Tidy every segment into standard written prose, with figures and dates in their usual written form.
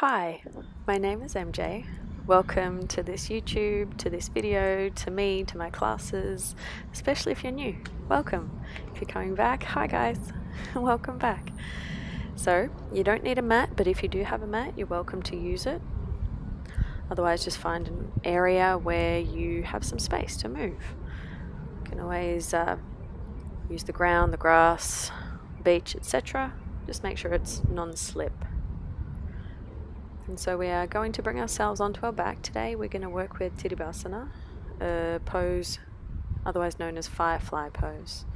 Hi, my name is MJ. Welcome to this YouTube, to this video, to me, to my classes, especially if you're new. Welcome. If you're coming back, hi guys, welcome back. So, you don't need a mat, but if you do have a mat, you're welcome to use it. Otherwise, just find an area where you have some space to move. You can always use the ground, the grass, beach, etc. Just make sure it's non-slip. And so we are going to bring ourselves onto our back. Today we're going to work with Titibasana, a pose otherwise known as Fire Fly Pose.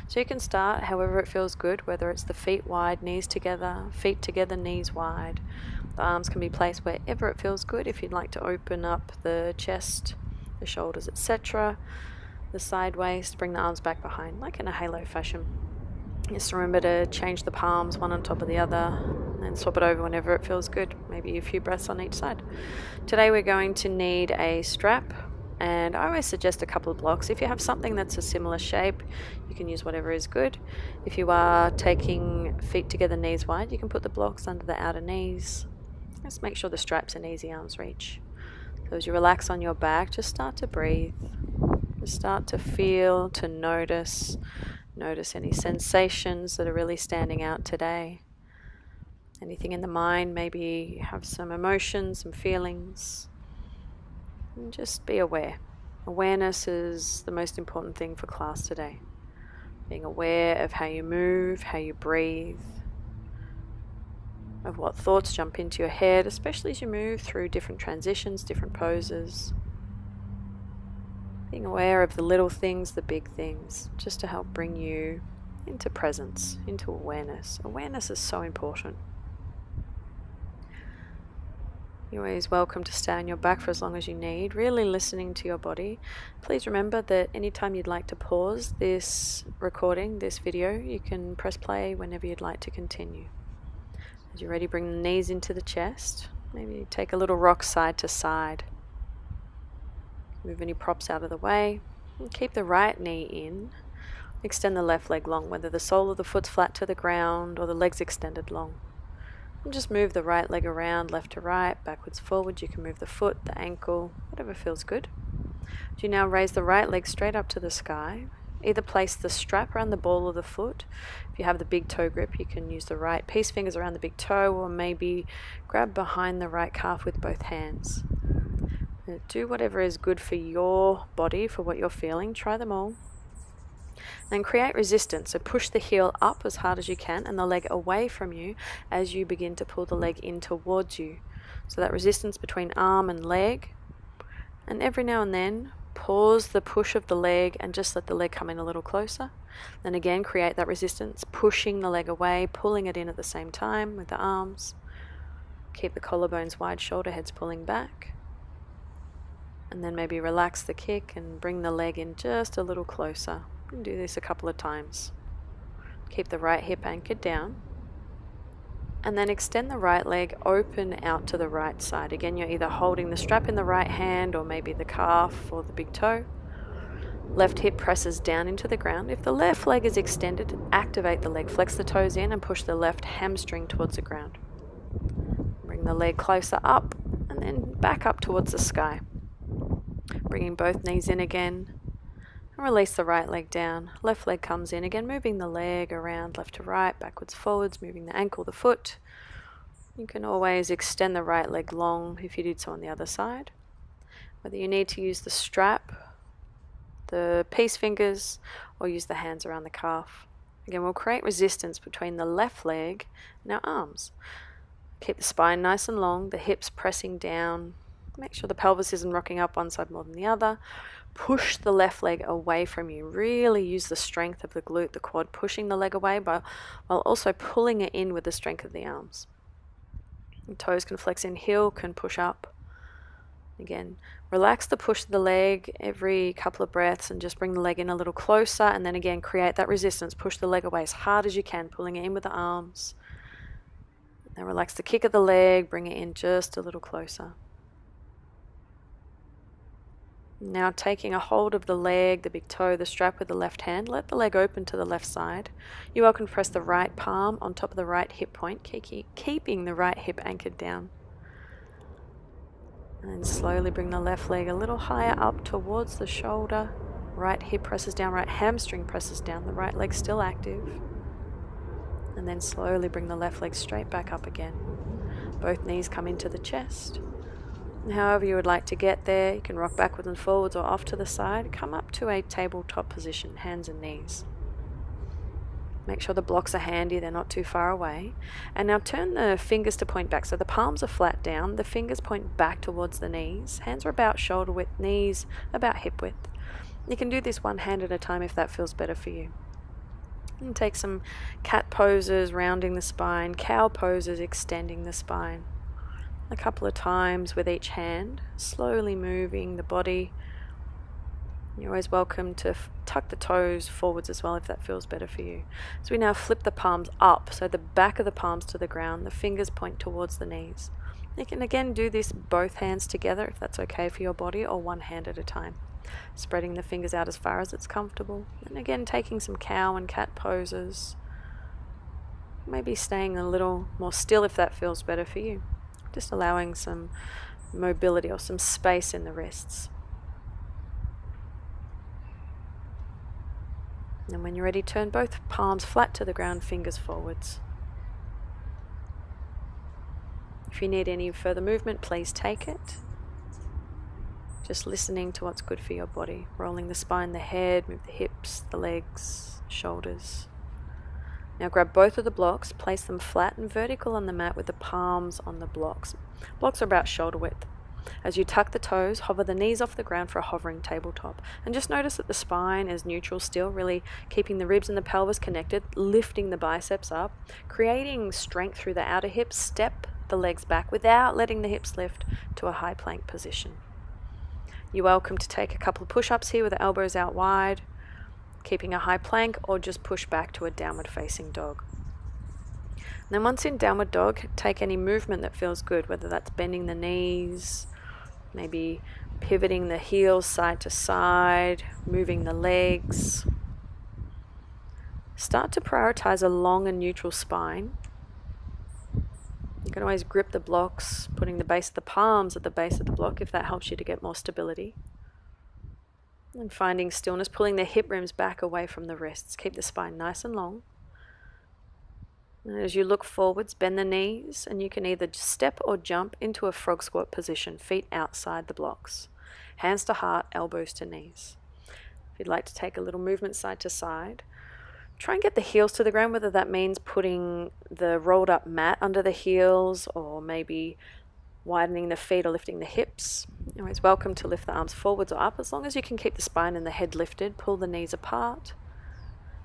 So you can start however it feels good, whether it's the feet wide, knees together, knees wide. The arms can be placed wherever it feels good. If you'd like to open up the chest, the shoulders, etc., the side waist, bring the arms back behind like in a halo fashion. Just remember to change the palms one on top of the other and swap it over whenever it feels good, maybe a few breaths on each side. Today we're going to need a strap, and I always suggest a couple of blocks. If you have something that's a similar shape, you can use whatever is good. If you are taking feet together, knees wide, you can put the blocks under the outer knees. Just make sure the strap's in easy arm's reach. So as you relax on your back, just start to breathe. Just start to feel, to notice. Notice any sensations that are really standing out today. Anything in the mind, maybe you have some emotions, some feelings. And just be aware. Awareness is the most important thing for class today. Being aware of how you move, how you breathe, of what thoughts jump into your head, especially as you move through different transitions, different poses. Being aware of the little things, the big things, just to help bring you into presence, into awareness. Awareness is so important. You're always welcome to stay on your back for as long as you need, really listening to your body. Please remember that anytime you'd like to pause this recording, this video, you can press play whenever you'd like to continue. As you're ready, bring the knees into the chest. Maybe take a little rock side to side. Move any props out of the way. And keep the right knee in. Extend the left leg long, whether the sole of the foot's flat to the ground or the leg's extended long. And just move the right leg around, left to right, backwards, forward. You can move the foot, the ankle, whatever feels good. As you now raise the right leg straight up to the sky. Either place the strap around the ball of the foot. If you have the big toe grip, you can use the right peace fingers around the big toe, or maybe grab behind the right calf with both hands. Do whatever is good for your body, for what you're feeling. Try them all. Then create resistance. So push the heel up as hard as you can and the leg away from you as you begin to pull the leg in towards you. So that resistance between arm and leg. And every now and then, pause the push of the leg and just let the leg come in a little closer. Then again, create that resistance, pushing the leg away, pulling it in at the same time with the arms. Keep the collarbones wide, shoulder heads pulling back. And then maybe relax the kick and bring the leg in just a little closer. You can do this a couple of times. Keep the right hip anchored down. And then extend the right leg open out to the right side. Again, you're either holding the strap in the right hand or maybe the calf or the big toe. Left hip presses down into the ground. If the left leg is extended, activate the leg. Flex the toes in and push the left hamstring towards the ground. Bring the leg closer up and then back up towards the sky. Bringing both knees in again, and release the right leg down. Left leg comes in again, moving the leg around left to right, backwards, forwards, moving the ankle, the foot. You can always extend the right leg long if you did so on the other side. Whether you need to use the strap, the peace fingers, or use the hands around the calf. Again, we'll create resistance between the left leg and our arms. Keep the spine nice and long, the hips pressing down. Make sure the pelvis isn't rocking up one side more than the other. Push the left leg away from you. Really use the strength of the glute, the quad, pushing the leg away while also pulling it in with the strength of the arms. The toes can flex in, heel can push up. Again, relax the push of the leg every couple of breaths and just bring the leg in a little closer. And then again, create that resistance. Push the leg away as hard as you can, pulling it in with the arms. Then relax the kick of the leg, bring it in just a little closer. Now taking a hold of the leg, the big toe, the strap with the left hand, let the leg open to the left side. You're welcome to press the right palm on top of the right hip point, keeping the right hip anchored down. And then slowly bring the left leg a little higher up towards the shoulder. Right hip presses down, right hamstring presses down, the right leg still active. And then slowly bring the left leg straight back up again. Both knees come into the chest. And however you would like to get there, you can rock backwards and forwards or off to the side. Come up to a tabletop position, hands and knees. Make sure the blocks are handy, they're not too far away. And now turn the fingers to point back. So the palms are flat down, the fingers point back towards the knees. Hands are about shoulder width, knees about hip width. You can do this one hand at a time if that feels better for you. And take some cat poses, rounding the spine, cow poses, extending the spine. A couple of times with each hand, slowly moving the body. You're always welcome to tuck the toes forwards as well if that feels better for you. So we now flip the palms up, so the back of the palms to the ground, the fingers point towards the knees. You can again do this both hands together if that's okay for your body, or one hand at a time. Spreading the fingers out as far as it's comfortable. And again, taking some cow and cat poses. Maybe staying a little more still if that feels better for you. Just allowing some mobility or some space in the wrists. And when you're ready, turn both palms flat to the ground, fingers forwards. If you need any further movement, please take it. Just listening to what's good for your body. Rolling the spine, the head, move the hips, the legs, shoulders. Now grab both of the blocks, place them flat and vertical on the mat with the palms on the blocks. Blocks are about shoulder width. As you tuck the toes, hover the knees off the ground for a hovering tabletop. And just notice that the spine is neutral still, really keeping the ribs and the pelvis connected, lifting the biceps up, creating strength through the outer hips. Step the legs back without letting the hips lift to a high plank position. You're welcome to take a couple of push-ups here with the elbows out wide, keeping a high plank, or just push back to a downward facing dog. And then once in downward dog, take any movement that feels good, whether that's bending the knees, maybe pivoting the heels side to side, moving the legs. Start to prioritize a long and neutral spine. You can always grip the blocks, putting the base of the palms at the base of the block if that helps you to get more stability. And finding stillness, pulling the hip rims back away from the wrists. Keep the spine nice and long. And as you look forwards, bend the knees, and you can either step or jump into a frog squat position, feet outside the blocks. Hands to heart, elbows to knees. If you'd like to take a little movement side to side, try and get the heels to the ground, whether that means putting the rolled up mat under the heels, or maybe widening the feet or lifting the hips. You're always welcome to lift the arms forwards or up, as long as you can keep the spine and the head lifted. Pull the knees apart.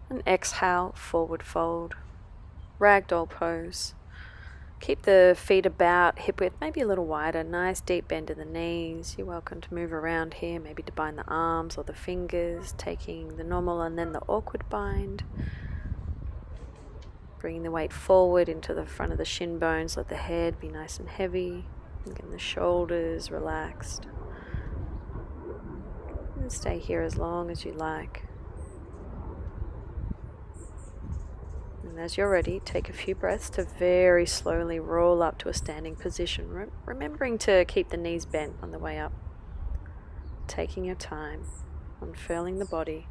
And exhale, forward fold. Ragdoll pose. Keep the feet about hip width, maybe a little wider. Nice deep bend in the knees. You're welcome to move around here, maybe to bind the arms or the fingers, taking the normal and then the awkward bind. Bringing the weight forward into the front of the shin bones. Let the head be nice and heavy. Again, the shoulders relaxed. And stay here as long as you like. And as you're ready, take a few breaths to very slowly roll up to a standing position, remembering to keep the knees bent on the way up. Taking your time, unfurling the body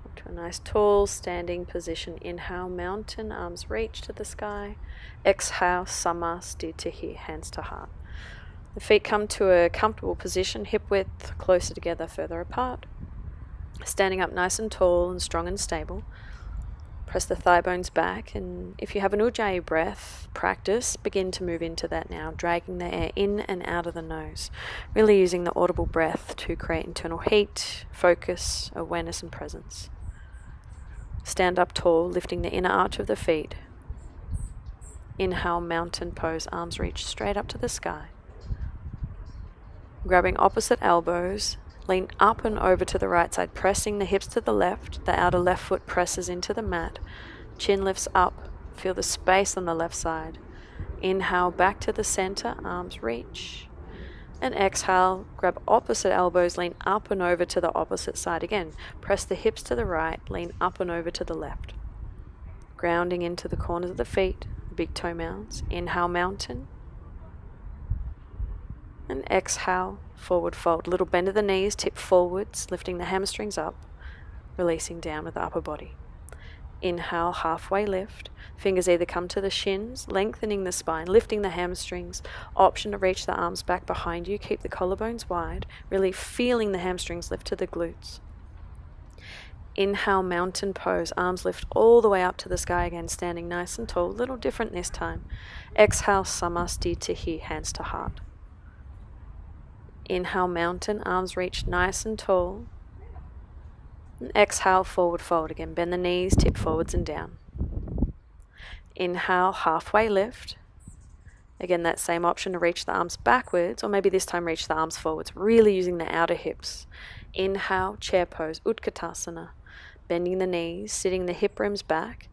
up to a nice tall standing position. Inhale, mountain, arms reach to the sky. Exhale, Samasthiti, hands to heart. The feet come to a comfortable position, hip width closer together, further apart. Standing up nice and tall and strong and stable. Press the thigh bones back, and if you have an Ujjayi breath practice, begin to move into that now, dragging the air in and out of the nose, really using the audible breath to create internal heat, focus, awareness and presence. Stand up tall, lifting the inner arch of the feet. Inhale, mountain pose, arms reach straight up to the sky. Grabbing opposite elbows, lean up and over to the right side, pressing the hips to the left. The outer left foot presses into the mat. Chin lifts up. Feel the space on the left side. Inhale, back to the center, arms reach. And exhale, grab opposite elbows, lean up and over to the opposite side. Again, press the hips to the right, lean up and over to the left. Grounding into the corners of the feet, the big toe mounds. Inhale, mountain. And exhale, forward fold. Little bend of the knees, tip forwards, lifting the hamstrings up, releasing down with the upper body. Inhale, halfway lift. Fingers either come to the shins, lengthening the spine, lifting the hamstrings. Option to reach the arms back behind you. Keep the collarbones wide, really feeling the hamstrings lift to the glutes. Inhale, mountain pose. Arms lift all the way up to the sky again, standing nice and tall. A little different this time. Exhale, Namaste to here, hands to heart. Inhale, mountain. Arms reach nice and tall. And exhale, forward fold again. Bend the knees, tip forwards and down. Inhale, halfway lift. Again, that same option to reach the arms backwards, or maybe this time reach the arms forwards, really using the outer hips. Inhale, chair pose, Utkatasana. Bending the knees, sitting the hip rims back.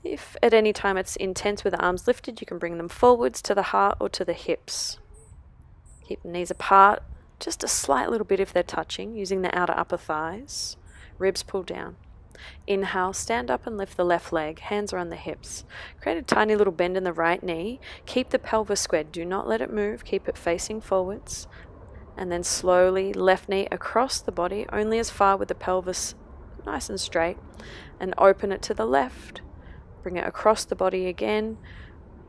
If at any time it's intense with the arms lifted, you can bring them forwards to the heart or to the hips. Keep the knees apart, just a slight little bit if they're touching, using the outer upper thighs. Ribs pull down. Inhale, stand up and lift the left leg. Hands are on the hips. Create a tiny little bend in the right knee. Keep the pelvis squared. Do not let it move. Keep it facing forwards. And then slowly, left knee across the body, only as far with the pelvis nice and straight. And open it to the left. Bring it across the body again.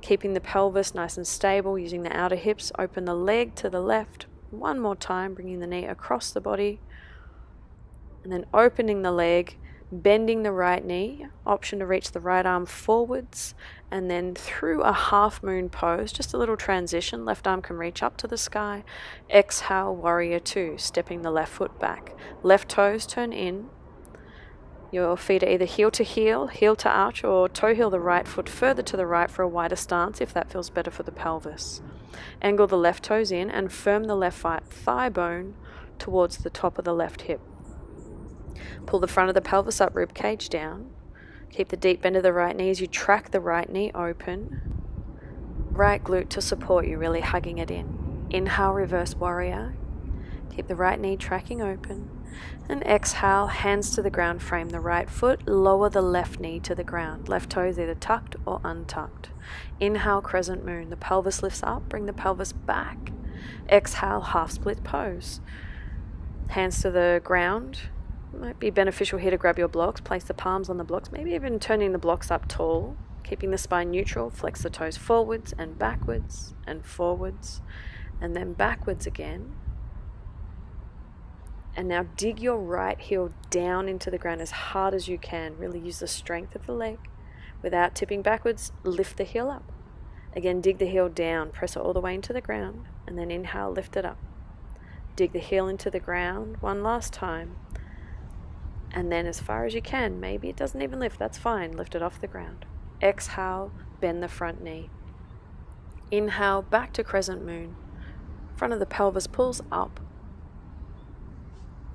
Keeping the pelvis nice and stable, using the outer hips. Open the leg to the left. One more time, bringing the knee across the body. And then opening the leg, bending the right knee, option to reach the right arm forwards, and then through a half moon pose, just a little transition, left arm can reach up to the sky. Exhale, warrior two, stepping the left foot back. Left toes turn in. Your feet are either heel to arch, or toe heel the right foot further to the right for a wider stance if that feels better for the pelvis. Angle the left toes in and firm the left thigh bone towards the top of the left hip. Pull the front of the pelvis up, rib cage down. Keep the deep bend of the right knee as you track the right knee open. Right glute to support you, really hugging it in. Inhale, reverse warrior. Keep the right knee tracking open. And exhale, hands to the ground, frame the right foot, lower the left knee to the ground. Left toes either tucked or untucked. Inhale, crescent moon. The pelvis lifts up, bring the pelvis back. Exhale, half split pose. Hands to the ground. It might be beneficial here to grab your blocks, place the palms on the blocks, maybe even turning the blocks up tall, keeping the spine neutral, flex the toes forwards and backwards, and then backwards again. And now dig your right heel down into the ground as hard as you can. Really use the strength of the leg. Without tipping backwards, lift the heel up. Again, dig the heel down, press it all the way into the ground, and then inhale, lift it up. Dig the heel into the ground one last time. And then as far as you can, maybe it doesn't even lift, that's fine, lift it off the ground. Exhale, bend the front knee. Inhale, back to crescent moon. Front of the pelvis pulls up.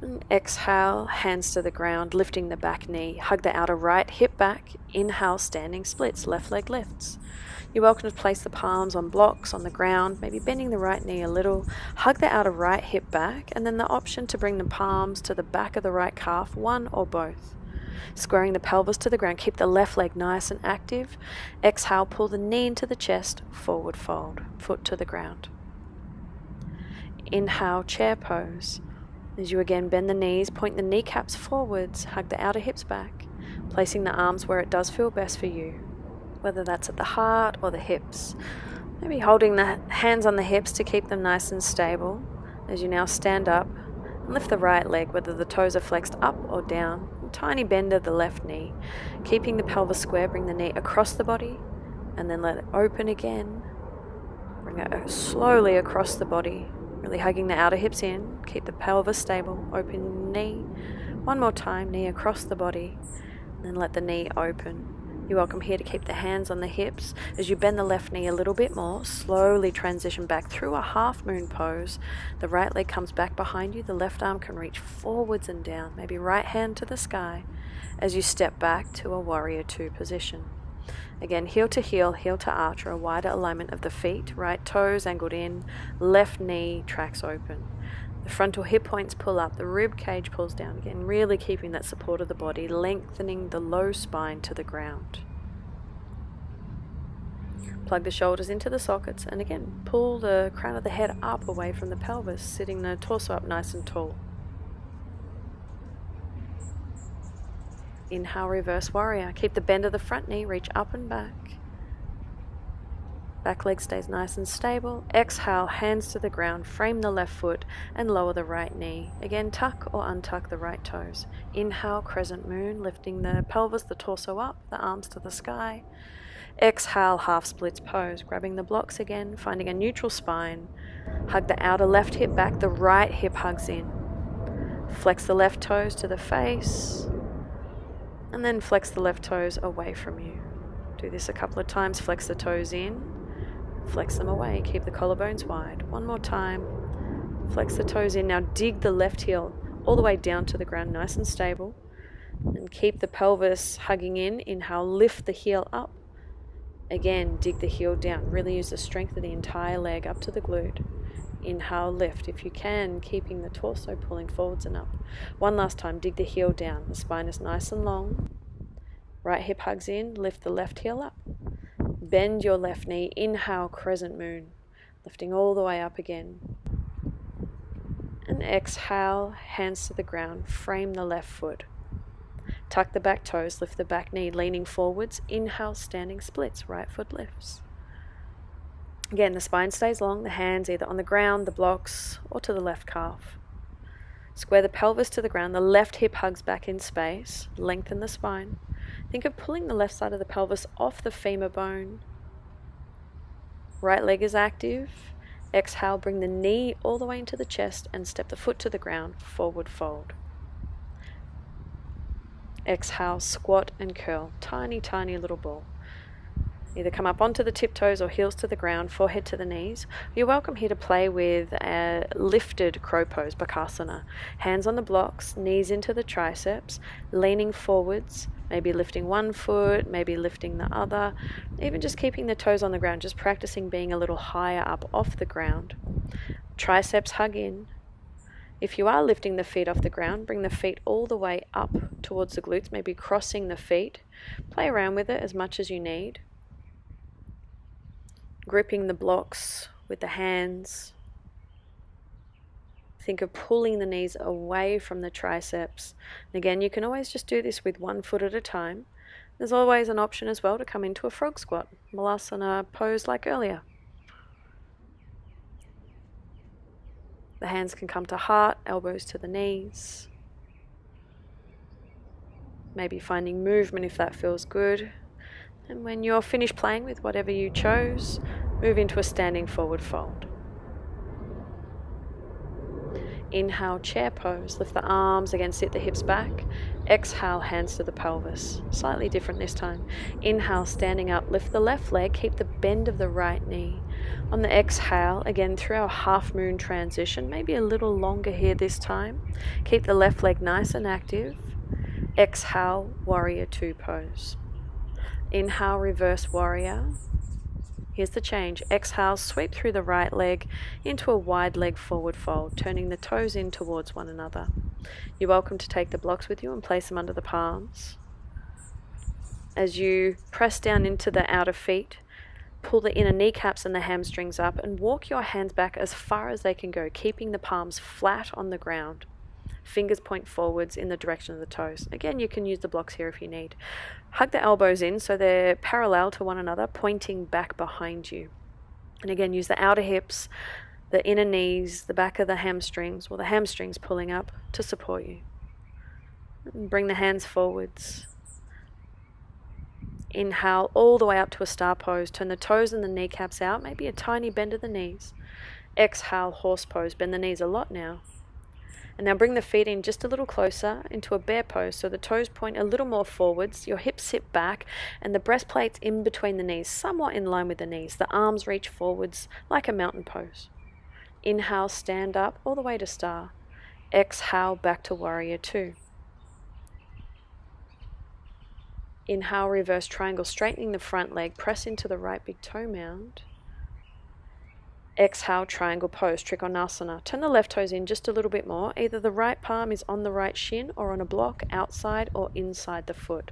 And exhale, hands to the ground, lifting the back knee. Hug the outer right hip back. Inhale, standing splits, left leg lifts. You're welcome to place the palms on blocks on the ground, maybe bending the right knee a little. Hug the outer right hip back, and then the option to bring the palms to the back of the right calf, one or both. Squaring the pelvis to the ground, keep the left leg nice and active. Exhale, pull the knee into the chest, forward fold, foot to the ground. Inhale, chair pose. As you again bend the knees, point the kneecaps forwards, hug the outer hips back, placing the arms where it does feel best for you, whether that's at the heart or the hips. Maybe holding the hands on the hips to keep them nice and stable. As you now stand up and lift the right leg, whether the toes are flexed up or down. A tiny bend of the left knee. Keeping the pelvis square, bring the knee across the body and then let it open again. Bring it slowly across the body. Really hugging the outer hips in. Keep the pelvis stable. Open the knee. One more time, knee across the body. And then let the knee open. You're welcome here to keep the hands on the hips. As you bend the left knee a little bit more, slowly transition back through a half moon pose. The right leg comes back behind you. The left arm can reach forwards and down. Maybe right hand to the sky as you step back to a warrior two position. Again, heel to arch, or a wider alignment of the feet. Right toes angled in, left knee tracks open. The frontal hip points pull up, the rib cage pulls down. Again, really keeping that support of the body, lengthening the low spine to the ground. Plug the shoulders into the sockets, and again, pull the crown of the head up away from the pelvis, sitting the torso up nice and tall. Inhale, reverse warrior. Keep the bend of the front knee, reach up and back. Back leg stays nice and stable. Exhale, hands to the ground, frame the left foot and lower the right knee. Again, tuck or untuck the right toes. Inhale, crescent moon, lifting the pelvis, the torso up, the arms to the sky. Exhale, half splits pose, grabbing the blocks again, finding a neutral spine. Hug the outer left hip back, the right hip hugs in. Flex the left toes to the face, and then flex the left toes away from you. Do this a couple of times. Flex the toes in, flex them away. Keep the collarbones wide. One more time. Flex the toes in. Now dig the left heel all the way down to the ground, nice and stable. And keep the pelvis hugging in. Inhale, lift the heel up. Again, dig the heel down. Really use the strength of the entire leg up to the glute. Inhale, lift. If you can, keeping the torso pulling forwards and up. One last time, dig the heel down. The spine is nice and long. Right hip hugs in, lift the left heel up. Bend your left knee. Inhale, crescent moon. Lifting all the way up again. And exhale, hands to the ground. Frame the left foot. Tuck the back toes, lift the back knee, leaning forwards. Inhale, standing splits, right foot lifts. Again, the spine stays long, the hands either on the ground, the blocks, or to the left calf. Square the pelvis to the ground, the left hip hugs back in space, lengthen the spine. Think of pulling the left side of the pelvis off the femur bone. Right leg is active. Exhale, bring the knee all the way into the chest and step the foot to the ground, forward fold. Exhale, squat and curl, tiny, tiny little ball. Either come up onto the tiptoes or heels to the ground, forehead to the knees. You're welcome here to play with a lifted crow pose, Bakasana. Hands on the blocks, knees into the triceps, leaning forwards, maybe lifting one foot, maybe lifting the other, even just keeping the toes on the ground, just practicing being a little higher up off the ground. Triceps hug in. If you are lifting the feet off the ground, bring the feet all the way up towards the glutes, maybe crossing the feet. Play around with it as much as you need. Gripping the blocks with the hands. Think of pulling the knees away from the triceps. And again, you can always just do this with one foot at a time. There's always an option as well to come into a frog squat, Malasana pose like earlier. The hands can come to heart, elbows to the knees. Maybe finding movement if that feels good. And when you're finished playing with whatever you chose, move into a standing forward fold. Inhale, chair pose. Lift the arms, again sit the hips back. Exhale, hands to the pelvis. Slightly different this time. Inhale, standing up. Lift the left leg. Keep the bend of the right knee. On the exhale, again through our half moon transition, maybe a little longer here this time. Keep the left leg nice and active. Exhale, warrior two pose. Inhale, reverse warrior. Here's the change. Exhale, sweep through the right leg into a wide leg forward fold, turning the toes in towards one another. You're welcome to take the blocks with you and place them under the palms. As you press down into the outer feet, pull the inner kneecaps and the hamstrings up and walk your hands back as far as they can go, keeping the palms flat on the ground. Fingers point forwards in the direction of the toes. Again, you can use the blocks here if you need. Hug the elbows in so they're parallel to one another, pointing back behind you. And again, use the outer hips, the inner knees, the back of the hamstrings, or the hamstrings pulling up to support you. And bring the hands forwards. Inhale all the way up to a star pose. Turn the toes and the kneecaps out, maybe a tiny bend of the knees. Exhale, horse pose. Bend the knees a lot now. And now bring the feet in just a little closer into a bear pose, so the toes point a little more forwards, your hips sit back, and the breastplate's in between the knees, somewhat in line with the knees. The arms reach forwards like a mountain pose. Inhale, stand up all the way to star. Exhale, back to warrior two. Inhale, reverse triangle, straightening the front leg, press into the right big toe mound. Exhale, triangle pose, Trikonasana. Turn the left toes in just a little bit more. Either the right palm is on the right shin or on a block outside or inside the foot.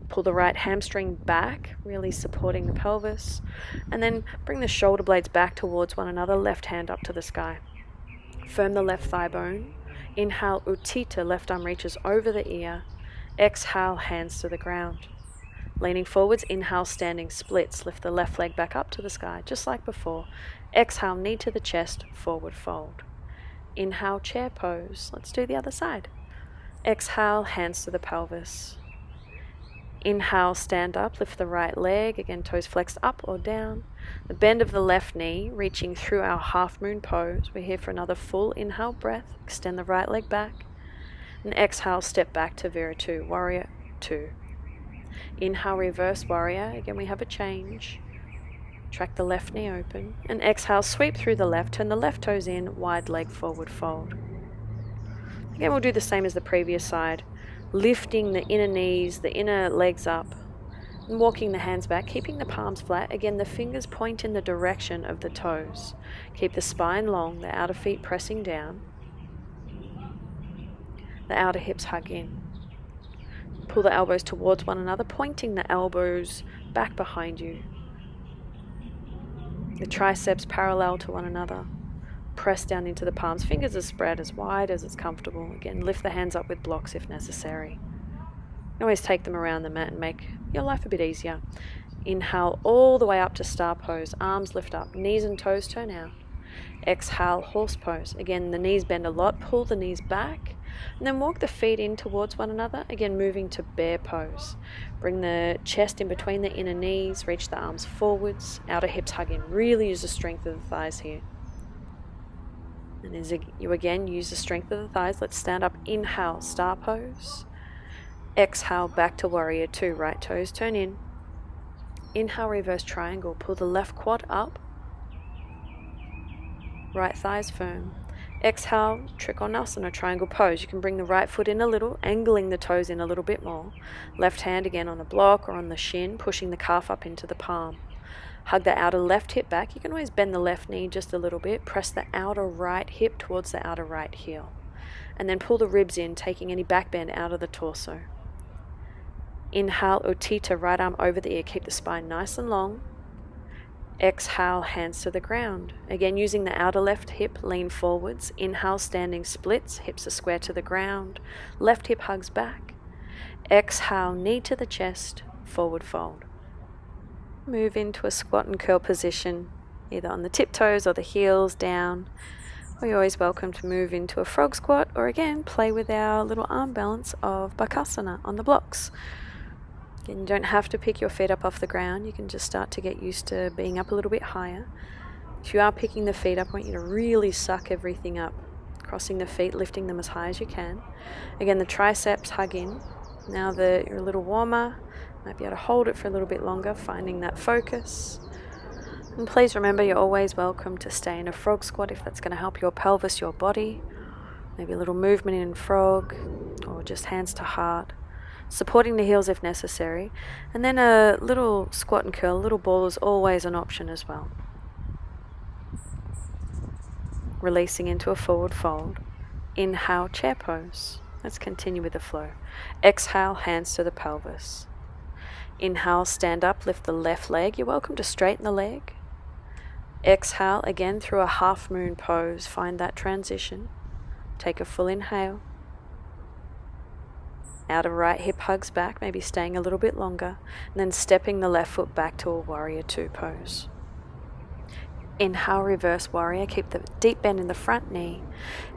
Pull the right hamstring back, really supporting the pelvis. And then bring the shoulder blades back towards one another, left hand up to the sky. Firm the left thigh bone. Inhale, Utthita, left arm reaches over the ear. Exhale, hands to the ground. Leaning forwards, inhale, standing splits. Lift the left leg back up to the sky, just like before. Exhale, knee to the chest, forward fold. Inhale, chair pose. Let's do the other side. Exhale, hands to the pelvis. Inhale, stand up, lift the right leg, again toes flexed up or down. The bend of the left knee, reaching through our half moon pose. We're here for another full inhale breath. Extend the right leg back. And exhale, step back to Viratu, Warrior 2. Inhale, reverse warrior. Again, we have a change. Track the left knee open. And exhale, sweep through the left. Turn the left toes in, wide leg forward fold. Again, we'll do the same as the previous side. Lifting the inner knees, the inner legs up, and walking the hands back, keeping the palms flat. Again, the fingers point in the direction of the toes. Keep the spine long, the outer feet pressing down. The outer hips hug in. Pull the elbows towards one another, pointing the elbows back behind you. The triceps parallel to one another. Press down into the palms. Fingers are spread as wide as it's comfortable. Again, lift the hands up with blocks if necessary. You always take them around the mat and make your life a bit easier. Inhale all the way up to star pose. Arms lift up. Knees and toes turn out. Exhale, horse pose. Again, the knees bend a lot. Pull the knees back. And then walk the feet in towards one another. Again, moving to bear pose. Bring the chest in between the inner knees. Reach the arms forwards. Outer hips hug in. Really use the strength of the thighs here. And as you again use the strength of the thighs, let's stand up. Inhale, star pose. Exhale, back to warrior 2. Right toes turn in. Inhale, reverse triangle. Pull the left quad up. Right thighs firm. Exhale, Trikonasana, triangle pose. You can bring the right foot in a little, angling the toes in a little bit more. Left hand again on a block or on the shin, pushing the calf up into the palm. Hug the outer left hip back. You can always bend the left knee just a little bit. Press the outer right hip towards the outer right heel. And then pull the ribs in, taking any back bend out of the torso. Inhale, Utthita, right arm over the ear. Keep the spine nice and long. Exhale, hands to the ground. Again, using the outer left hip, lean forwards. Inhale, standing splits. Hips are square to the ground. Left hip hugs back. Exhale, knee to the chest, forward fold. Move into a squat and curl position, either on the tiptoes or the heels down. Or you're always welcome to move into a frog squat, or again, play with our little arm balance of Bakasana on the blocks. Again, you don't have to pick your feet up off the ground. You can just start to get used to being up a little bit higher. If you are picking the feet up, I want you to really suck everything up. Crossing the feet, lifting them as high as you can. Again, the triceps hug in. Now that you're a little warmer, might be able to hold it for a little bit longer, finding that focus. And please remember, you're always welcome to stay in a frog squat if that's going to help your pelvis, your body. Maybe a little movement in frog, or just hands to heart. Supporting the heels if necessary. And then a little squat and curl, a little ball is always an option as well. Releasing into a forward fold. Inhale, chair pose. Let's continue with the flow. Exhale, hands to the pelvis. Inhale, stand up, lift the left leg. You're welcome to straighten the leg. Exhale, again through a half moon pose. Find that transition. Take a full inhale. Outer right hip hugs back, maybe staying a little bit longer. And then stepping the left foot back to a warrior 2 pose. Inhale, reverse warrior. Keep the deep bend in the front knee.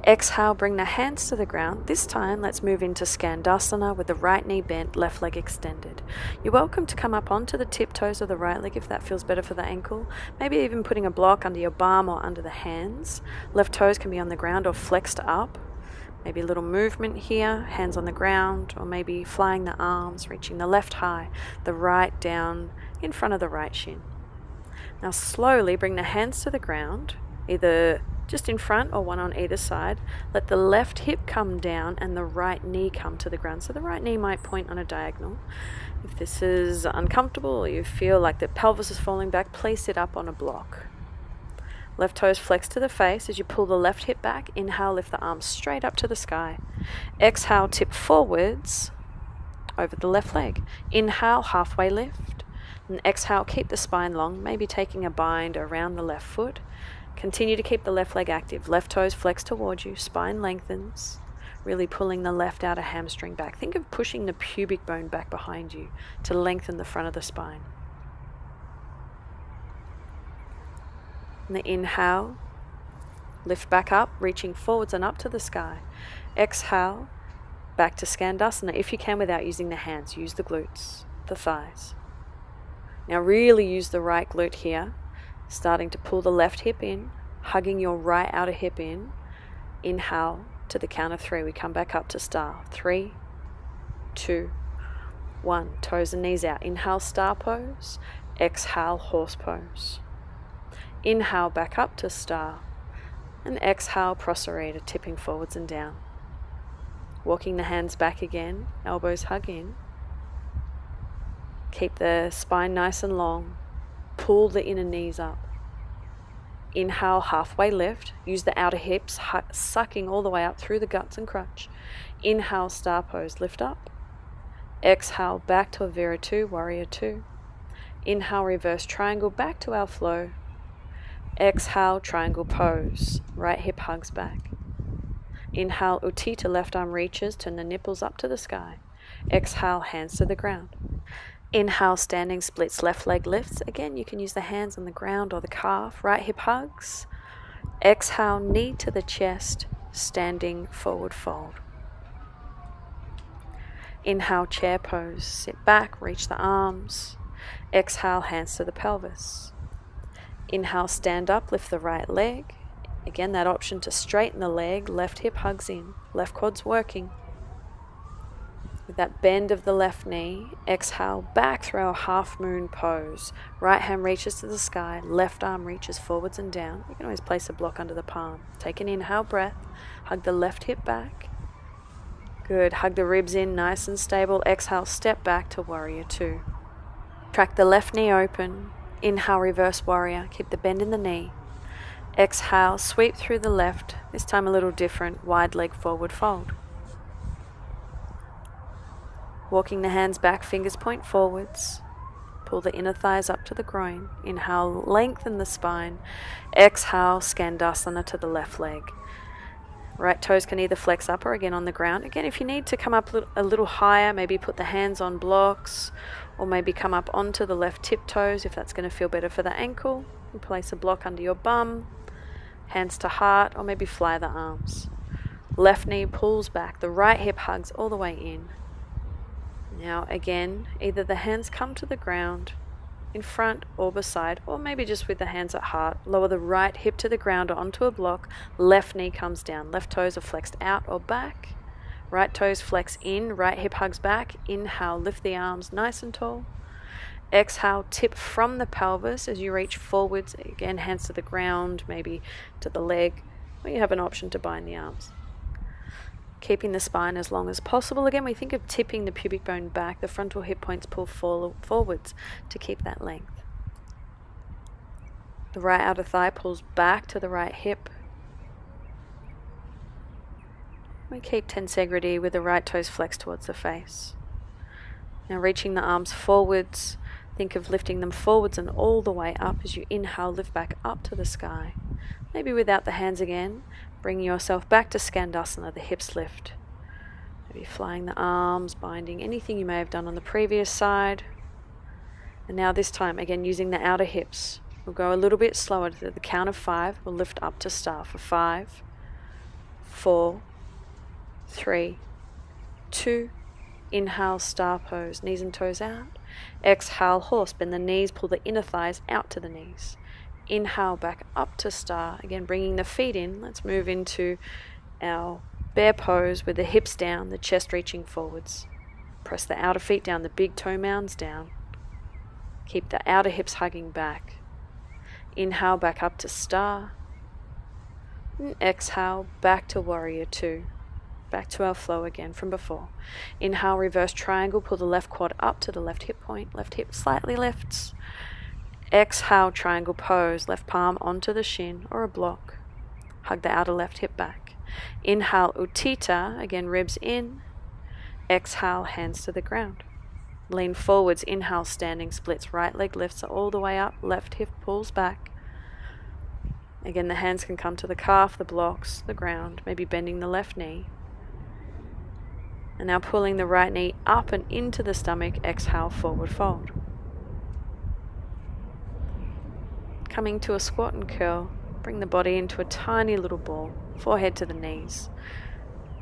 Exhale, bring the hands to the ground. This time, let's move into Skandasana with the right knee bent, left leg extended. You're welcome to come up onto the tiptoes of the right leg if that feels better for the ankle. Maybe even putting a block under your bum or under the hands. Left toes can be on the ground or flexed up. Maybe a little movement here, hands on the ground, or maybe flying the arms, reaching the left high, the right down in front of the right shin. Now slowly bring the hands to the ground, either just in front or one on either side. Let the left hip come down and the right knee come to the ground. So the right knee might point on a diagonal. If this is uncomfortable or you feel like the pelvis is falling back, place it up on a block. Left toes flex to the face as you pull the left hip back. Inhale, lift the arms straight up to the sky. Exhale, tip forwards over the left leg. Inhale, halfway lift. And exhale, keep the spine long, maybe taking a bind around the left foot. Continue to keep the left leg active. Left toes flex towards you, spine lengthens, really pulling the left outer hamstring back. Think of pushing the pubic bone back behind you to lengthen the front of the spine. And the inhale, lift back up, reaching forwards and up to the sky. Exhale, back to Skandasana. If you can, without using the hands, use the glutes, the thighs. Now really use the right glute here, starting to pull the left hip in, hugging your right outer hip in. Inhale to the count of 3. We come back up to star. 3, 2, 1. Toes and knees out. Inhale, star pose. Exhale, horse pose. Inhale, back up to star. And exhale, Prasarita, tipping forwards and down. Walking the hands back again, elbows hug in. Keep the spine nice and long. Pull the inner knees up. Inhale, halfway lift. Use the outer hips, sucking all the way up through the guts and crutch. Inhale, star pose, lift up. Exhale, back to a Vira 2, Warrior 2. Inhale, reverse triangle, back to our flow. Exhale, triangle pose. Right hip hugs back. Inhale, Uttita, left arm reaches, turn the nipples up to the sky. Exhale, hands to the ground. Inhale, standing splits, left leg lifts. Again, you can use the hands on the ground or the calf. Right hip hugs. Exhale, knee to the chest, standing forward fold. Inhale, chair pose. Sit back, reach the arms. Exhale, hands to the pelvis. Inhale, stand up, lift the right leg. Again, that option to straighten the leg, left hip hugs in, left quad's working. With that bend of the left knee, exhale, back through our half moon pose. Right hand reaches to the sky, left arm reaches forwards and down. You can always place a block under the palm. Take an inhale breath, hug the left hip back. Good, hug the ribs in, nice and stable. Exhale, step back to Warrior 2. Track the left knee open. Inhale, reverse warrior. Keep the bend in the knee. Exhale, sweep through the left. This time a little different. Wide leg forward fold. Walking the hands back, fingers point forwards. Pull the inner thighs up to the groin. Inhale, lengthen the spine. Exhale, Skandasana to the left leg. Right toes can either flex up or again on the ground. Again, if you need to come up a little higher, maybe put the hands on blocks, or maybe come up onto the left tiptoes if that's going to feel better for the ankle. And place a block under your bum, hands to heart, or maybe fly the arms. Left knee pulls back, the right hip hugs all the way in. Now again, either the hands come to the ground, in front or beside, or maybe just with the hands at heart. Lower the right hip to the ground or onto a block. Left knee comes down. Left toes are flexed out or back. Right toes flex in. Right hip hugs back. Inhale, lift the arms nice and tall. Exhale, tip from the pelvis as you reach forwards. Again, hands to the ground, maybe to the leg, or you have an option to bind the arms. Keeping the spine as long as possible. Again, we think of tipping the pubic bone back. The frontal hip points pull forwards to keep that length. The right outer thigh pulls back to the right hip. We keep tensegrity with the right toes flexed towards the face. Now reaching the arms forwards. Think of lifting them forwards and all the way up as you inhale, lift back up to the sky. Maybe without the hands again. Bringing yourself back to Skandasana, the hips lift. Maybe flying the arms, binding anything you may have done on the previous side. And now this time, again, using the outer hips. We'll go a little bit slower to the count of 5. We'll lift up to star for 5, 4, 3, 2. Inhale, star pose, knees and toes out. Exhale, horse, bend the knees, pull the inner thighs out to the knees. Inhale, back up to star. Again, bringing the feet in. Let's move into our bear pose with the hips down, the chest reaching forwards. Press the outer feet down, the big toe mounds down. Keep the outer hips hugging back. Inhale, back up to star. And exhale, back to Warrior 2. Back to our flow again from before. Inhale, reverse triangle. Pull the left quad up to the left hip point. Left hip slightly lifts. Exhale, triangle pose, left palm onto the shin or a block. Hug the outer left hip back. Inhale, Uttita, again ribs in. Exhale, hands to the ground. Lean forwards, inhale, standing splits. Right leg lifts all the way up, left hip pulls back. Again, the hands can come to the calf, the blocks, the ground, maybe bending the left knee. And now pulling the right knee up and into the stomach, exhale, forward fold. Coming to a squat and curl, bring the body into a tiny little ball, forehead to the knees.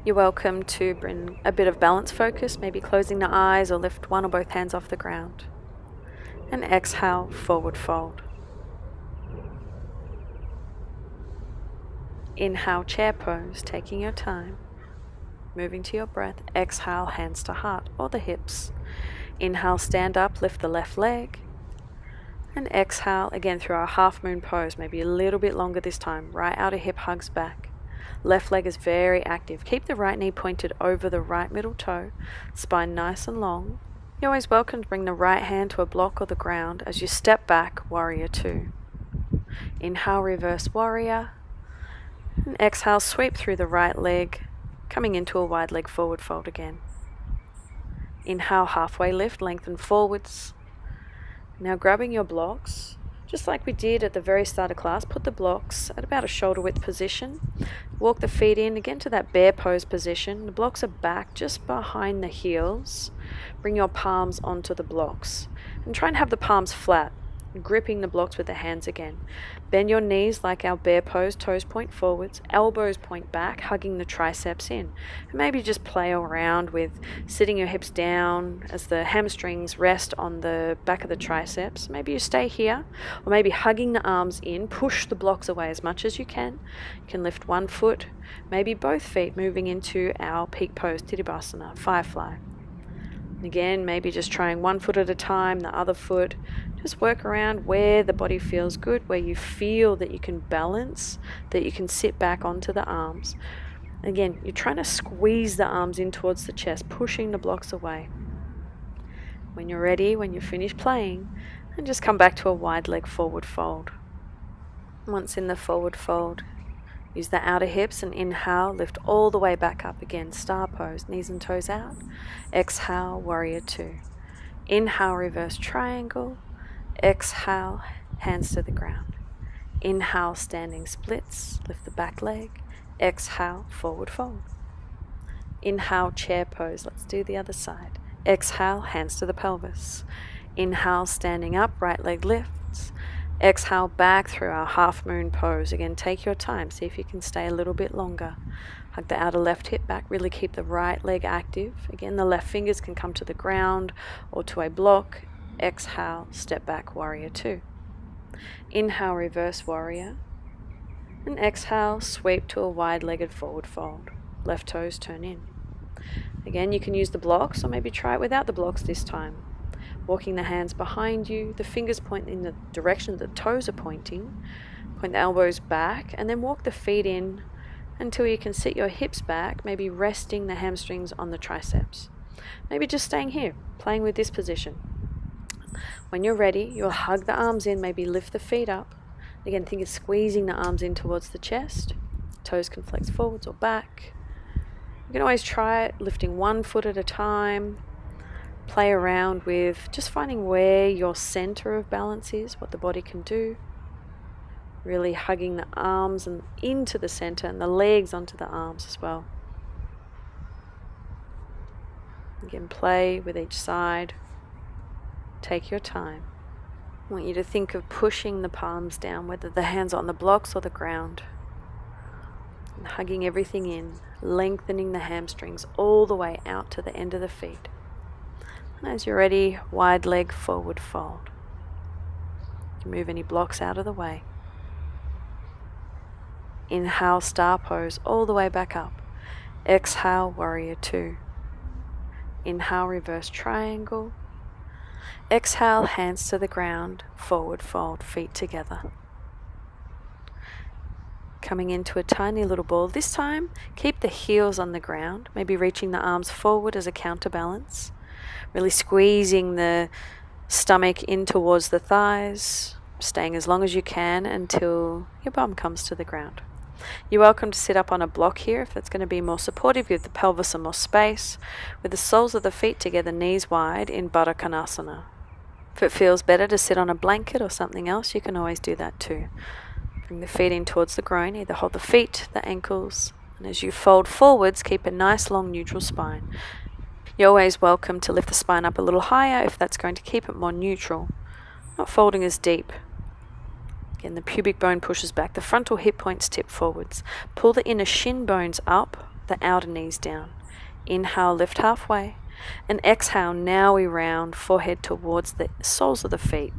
You're welcome to bring a bit of balance focus, maybe closing the eyes or lift one or both hands off the ground. And exhale, forward fold. Inhale, chair pose, taking your time. Moving to your breath, exhale, hands to heart or the hips. Inhale, stand up, lift the left leg. And exhale, again through our half moon pose, maybe a little bit longer this time. Right outer hip hugs back. Left leg is very active. Keep the right knee pointed over the right middle toe. Spine nice and long. You're always welcome to bring the right hand to a block or the ground as you step back, warrior two. Inhale, reverse warrior. And exhale, sweep through the right leg, coming into a wide leg forward fold again. Inhale, halfway lift, lengthen forwards. Now grabbing your blocks, just like we did at the very start of class, put the blocks at about a shoulder width position. Walk the feet in again to that bear pose position. The blocks are back just behind the heels. Bring your palms onto the blocks and try and have the palms flat, gripping the blocks with the hands again. Bend your knees like our bear pose, toes point forwards, elbows point back, hugging the triceps in. And maybe just play around with sitting your hips down as the hamstrings rest on the back of the triceps. Maybe you stay here, or maybe hugging the arms in, push the blocks away as much as you can. You can lift one foot, maybe both feet, moving into our peak pose, Titibasana Fire Fly. Again, maybe just trying one foot at a time, the other foot. Just work around where the body feels good, where you feel that you can balance, that you can sit back onto the arms. Again, you're trying to squeeze the arms in towards the chest, pushing the blocks away. When you're ready, when you're finished playing, and just come back to a wide leg forward fold. Once in the forward fold, use the outer hips and inhale, lift all the way back up again, star pose, knees and toes out. Exhale, warrior two. Inhale, reverse triangle. Exhale, hands to the ground. Inhale, standing splits, lift the back leg. Exhale, forward fold. Inhale, chair pose, let's do the other side. Exhale, hands to the pelvis. Inhale, standing up, right leg lifts. Exhale, back through our half moon pose. Again, take your time, see if you can stay a little bit longer. Hug the outer left hip back, really keep the right leg active. Again, the left fingers can come to the ground or to a block. Exhale, step back, warrior two. Inhale, reverse warrior. And exhale, sweep to a wide-legged forward fold. Left toes turn in. Again, you can use the blocks or maybe try it without the blocks this time. Walking the hands behind you, the fingers point in the direction the toes are pointing. Point the elbows back and then walk the feet in until you can sit your hips back, maybe resting the hamstrings on the triceps. Maybe just staying here, playing with this position. When you're ready, you'll hug the arms in, maybe lift the feet up. Again, think of squeezing the arms in towards the chest. Toes can flex forwards or back. You can always try it, lifting one foot at a time. Play around with just finding where your center of balance is, what the body can do. Really hugging the arms and into the center and the legs onto the arms as well. Again, play with each side. Take your time. I want you to think of pushing the palms down, whether the hands are on the blocks or the ground. And hugging everything in, lengthening the hamstrings all the way out to the end of the feet. And as you're ready, wide leg forward fold. Move any blocks out of the way. Inhale, star pose all the way back up. Exhale, warrior two. Inhale, reverse triangle. Exhale, hands to the ground, forward fold, feet together. Coming into a tiny little ball. This time, keep the heels on the ground, maybe reaching the arms forward as a counterbalance. Really squeezing the stomach in towards the thighs, staying as long as you can until your bum comes to the ground. You're welcome to sit up on a block here if that's going to be more supportive, give the pelvis some more space, with the soles of the feet together, knees wide in Baddha Konasana. If it feels better to sit on a blanket or something else, you can always do that too. Bring the feet in towards the groin, either hold the feet, the ankles, and as you fold forwards, keep a nice long neutral spine. You're always welcome to lift the spine up a little higher if that's going to keep it more neutral, not folding as deep. Again, the pubic bone pushes back, the frontal hip points tip forwards. Pull the inner shin bones up, the outer knees down. Inhale, lift halfway, and exhale, now we round forehead towards the soles of the feet.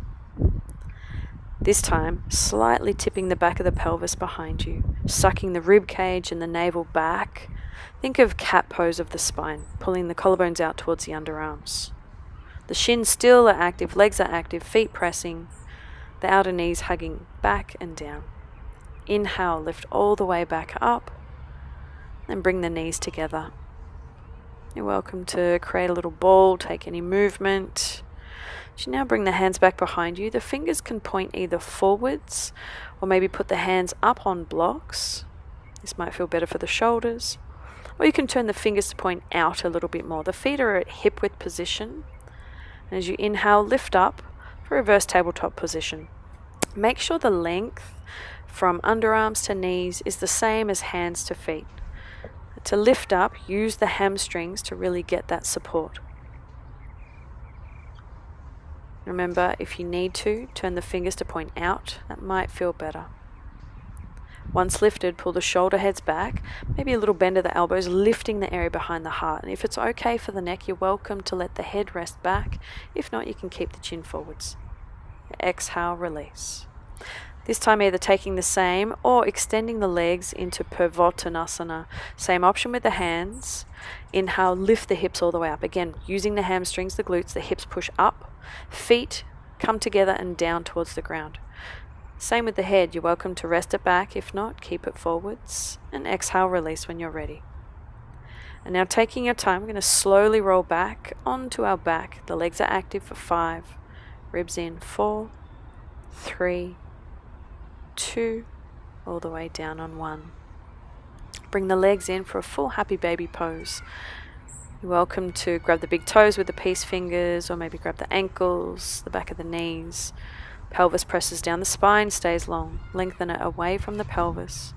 This time, slightly tipping the back of the pelvis behind you, sucking the rib cage and the navel back. Think of cat pose of the spine, pulling the collarbones out towards the underarms. The shins still are active, legs are active, feet pressing, the outer knees hugging back and down. Inhale, lift all the way back up, and bring the knees together. You're welcome to create a little ball, take any movement. As you now bring the hands back behind you, the fingers can point either forwards or maybe put the hands up on blocks. This might feel better for the shoulders. Or you can turn the fingers to point out a little bit more. The feet are at hip width position. And as you inhale, lift up for reverse tabletop position. Make sure the length from underarms to knees is the same as hands to feet. To lift up, use the hamstrings to really get that support. Remember, if you need to, turn the fingers to point out. That might feel better. Once lifted, pull the shoulder heads back, maybe a little bend of the elbows, lifting the area behind the heart. And if it's okay for the neck, you're welcome to let the head rest back. If not, you can keep the chin forwards. Exhale, release. This time either taking the same or extending the legs into Purvottanasana. Same option with the hands. Inhale, lift the hips all the way up. Again, using the hamstrings, the glutes, the hips push up. Feet come together and down towards the ground. Same with the head. You're welcome to rest it back. If not, keep it forwards. And exhale, release when you're ready. And now taking your time, we're going to slowly roll back onto our back. The legs are active for 5. Ribs in 4, 3, 2, all the way down on 1. Bring the legs in for a full happy baby pose. You're welcome to grab the big toes with the peace fingers, or maybe grab the ankles, the back of the knees. Pelvis presses down, the spine stays long. Lengthen it away from the pelvis.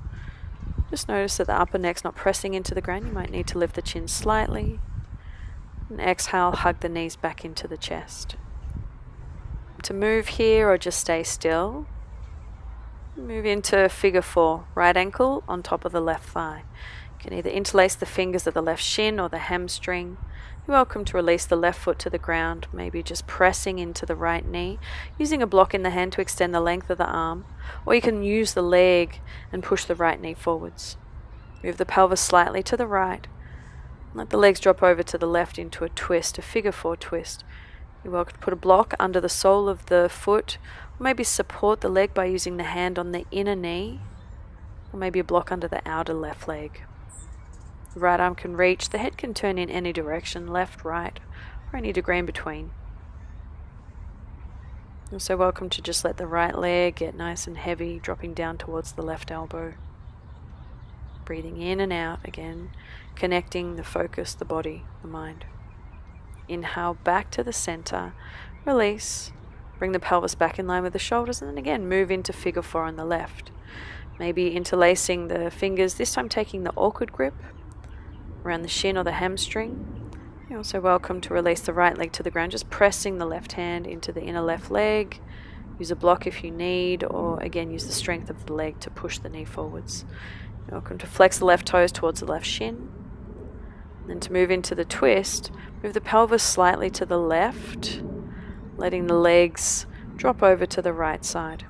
Just notice that the upper neck's not pressing into the ground. You might need to lift the chin slightly. And exhale, hug the knees back into the chest. To move here or just stay still. Move into figure 4, right ankle on top of the left thigh. You can either interlace the fingers of the left shin or the hamstring. You're welcome to release the left foot to the ground, maybe just pressing into the right knee, using a block in the hand to extend the length of the arm, or you can use the leg and push the right knee forwards. Move the pelvis slightly to the right. Let the legs drop over to the left into a twist, a figure 4 twist. You're welcome to put a block under the sole of the foot, or maybe support the leg by using the hand on the inner knee, or maybe a block under the outer left leg. The right arm can reach, the head can turn in any direction, left, right, or any degree in between. You're also welcome to just let the right leg get nice and heavy, dropping down towards the left elbow. Breathing in and out again, connecting the focus, the body, the mind. Inhale back to the center, release, bring the pelvis back in line with the shoulders, and then again move into figure 4 on the left. Maybe interlacing the fingers, this time taking the awkward grip around the shin or the hamstring. You're also welcome to release the right leg to the ground, just pressing the left hand into the inner left leg. Use a block if you need, or again use the strength of the leg to push the knee forwards. You're welcome to flex the left toes towards the left shin. And then to move into the twist, move the pelvis slightly to the left, letting the legs drop over to the right side.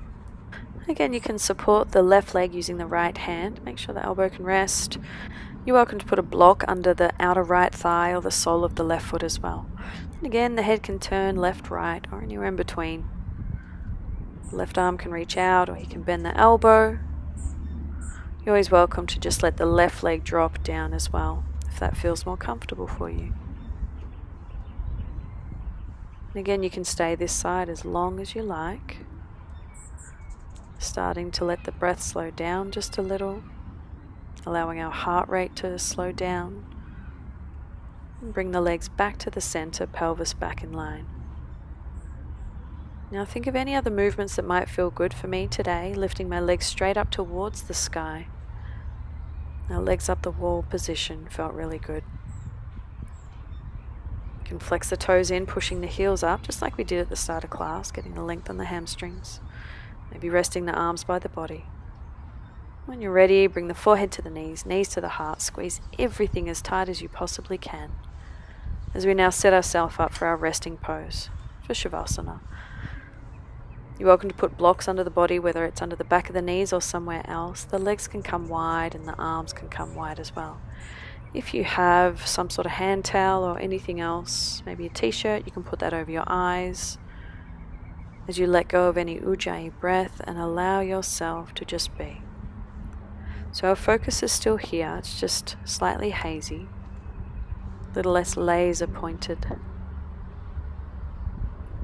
Again, you can support the left leg using the right hand. Make sure the elbow can rest. You're welcome to put a block under the outer right thigh or the sole of the left foot as well. And again, the head can turn left, right, or anywhere in between. The left arm can reach out, or you can bend the elbow. You're always welcome to just let the left leg drop down as well, if that feels more comfortable for you. And again, you can stay this side as long as you like. Starting to let the breath slow down just a little. allowing our heart rate to slow down. And bring the legs back to the center, pelvis back in line. Now think of any other movements that might feel good for me today, lifting my legs straight up towards the sky. Now legs up the wall position felt really good. You can flex the toes in, pushing the heels up, just like we did at the start of class, getting the length on the hamstrings. Maybe resting the arms by the body. When you're ready, bring the forehead to the knees to the heart, squeeze everything as tight as you possibly can. As we now set ourselves up for our resting pose, for Shavasana. You're welcome to put blocks under the body, whether it's under the back of the knees or somewhere else. The legs can come wide and the arms can come wide as well. If you have some sort of hand towel or anything else, maybe a t-shirt, you can put that over your eyes as you let go of any ujjayi breath and allow yourself to just be. So our focus is still here, it's just slightly hazy, a little less laser pointed.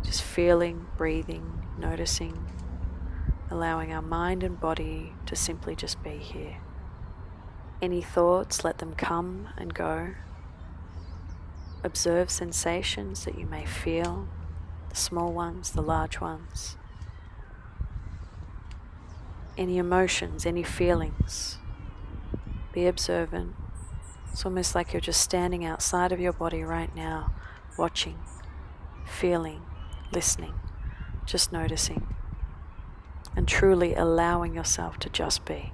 Just feeling, breathing, noticing, allowing our mind and body to simply just be here. Any thoughts, let them come and go. Observe sensations that you may feel, the small ones, the large ones. Any emotions, any feelings. Be observant. It's almost like you're just standing outside of your body right now, watching, feeling, listening, just noticing, and truly allowing yourself to just be.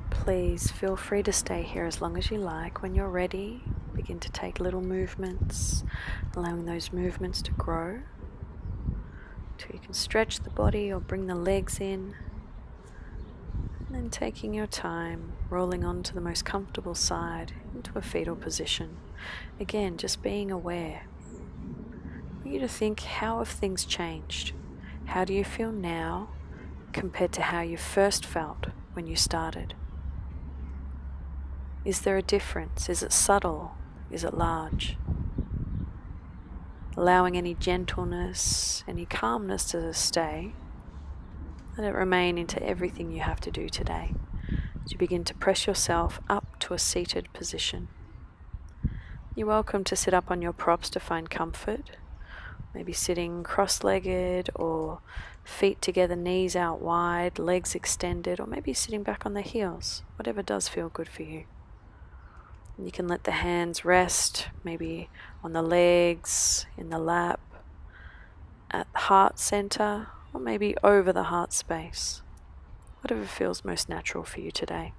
Please feel free to stay here as long as you like. When you're ready, begin to take little movements, allowing those movements to grow. Till you can stretch the body or bring the legs in. And then taking your time, rolling onto the most comfortable side into a fetal position. Again, just being aware. I want you to think, how have things changed? How do you feel now compared to how you first felt when you started? Is there a difference? Is it subtle? Is it large? Allowing any gentleness, any calmness to stay. Let it remain into everything you have to do today. As you begin to press yourself up to a seated position. You're welcome to sit up on your props to find comfort. Maybe sitting cross-legged or feet together, knees out wide, legs extended, or maybe sitting back on the heels. Whatever does feel good for you. You can let the hands rest, maybe on the legs, in the lap, at the heart center, or maybe over the heart space. Whatever feels most natural for you today.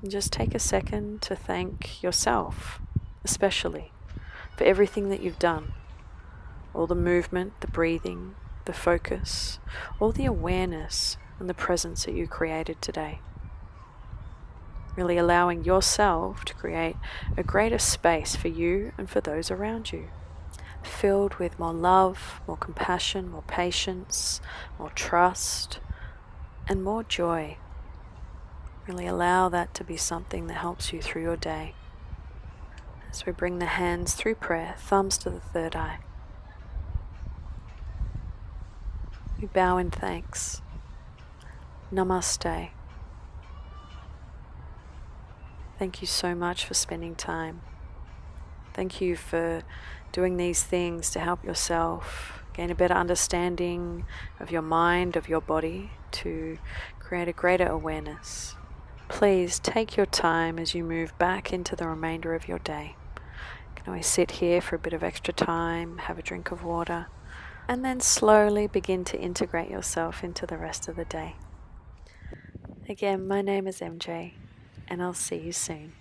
And just take a second to thank yourself, especially, for everything that you've done. All the movement, the breathing, the focus, all the awareness and the presence that you created today. Really allowing yourself to create a greater space for you and for those around you, filled with more love, more compassion, more patience, more trust, and more joy. Really allow that to be something that helps you through your day. As we bring the hands through prayer, thumbs to the third eye. We bow in thanks. Namaste. Thank you so much for spending time. Thank you for doing these things to help yourself gain a better understanding of your mind, of your body, to create a greater awareness. Please take your time as you move back into the remainder of your day. You can always sit here for a bit of extra time, have a drink of water, and then slowly begin to integrate yourself into the rest of the day. Again, my name is MJ, and I'll see you soon.